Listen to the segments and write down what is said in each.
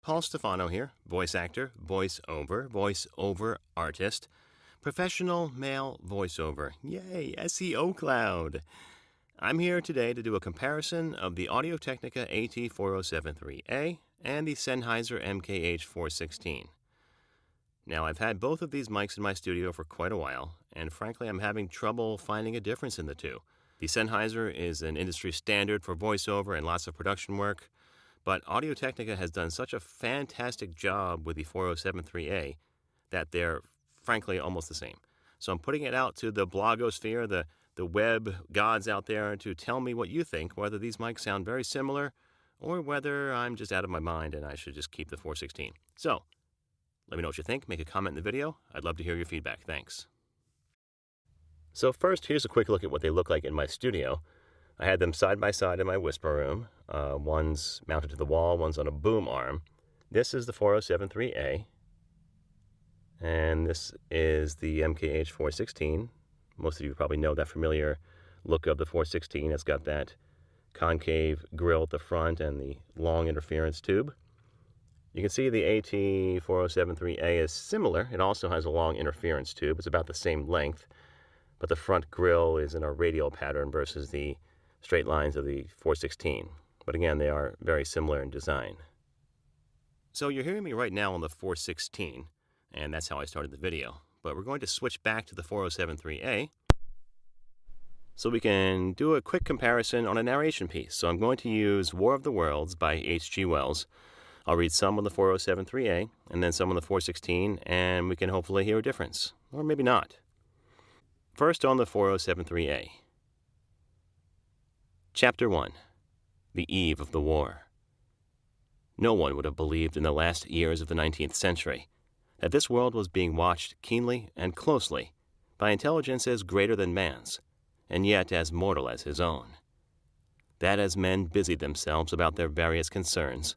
Paul Stefano here, voice actor, voice-over artist, professional male voiceover. Yay, SEO cloud! I'm here today to do a comparison of the Audio-Technica AT4073a and the Sennheiser MKH-416. Now, I've had both of these mics in my studio for quite a while, and frankly, I'm having trouble finding a difference in the two. The Sennheiser is an industry standard for voiceover and lots of production work, but Audio-Technica has done such a fantastic job with the 4073a that they're, frankly, almost the same. So I'm putting it out to the blogosphere, the web gods out there, to tell me what you think, whether these mics sound very similar or whether I'm just out of my mind and I should just keep the 416. So let me know what you think. Make a comment in the video. I'd love to hear your feedback. Thanks. So first, here's a quick look at what they look like in my studio. I had them side by side in my whisper room. One's mounted to the wall, one's on a boom arm. This is the 4073a, and this is the MKH-416. Most of you probably know that familiar look of the 416. It's got that concave grill at the front and the long interference tube. You can see the AT4073a is similar. It also has a long interference tube. It's about the same length, but the front grill is in a radial pattern versus the straight lines of the 416. But again, they are very similar in design. So you're hearing me right now on the 416, and that's how I started the video. But we're going to switch back to the 4073a so we can do a quick comparison on a narration piece. So I'm going to use War of the Worlds by H.G. Wells. I'll read some on the 4073a and then some on the 416, and we can hopefully hear a difference, or maybe not. First on the 4073a. Chapter 1. The Eve of the War. No one would have believed in the last years of the 19th century that this world was being watched keenly and closely by intelligences greater than man's, and yet as mortal as his own. That as men busied themselves about their various concerns,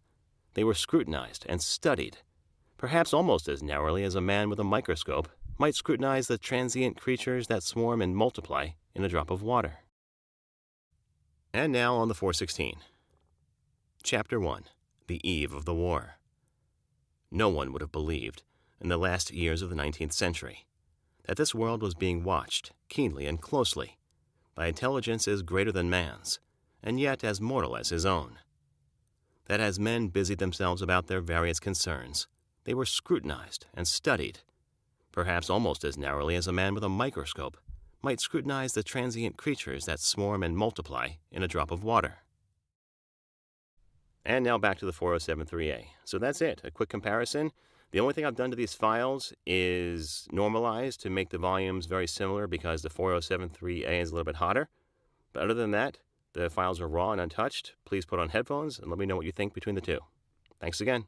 they were scrutinized and studied, perhaps almost as narrowly as a man with a microscope might scrutinize the transient creatures that swarm and multiply in a drop of water. And now on the 416. Chapter 1. The Eve of the War. No one would have believed, in the last years of the 19th century, that this world was being watched keenly and closely by intelligences greater than man's, and yet as mortal as his own. That as men busied themselves about their various concerns, they were scrutinized and studied, perhaps almost as narrowly as a man with a microscope might scrutinize the transient creatures that swarm and multiply in a drop of water. And now back to the 4073a. So that's it, a quick comparison. The only thing I've done to these files is normalize to make the volumes very similar because the 4073a is a little bit hotter. But other than that, the files are raw and untouched. Please put on headphones and let me know what you think between the two. Thanks again.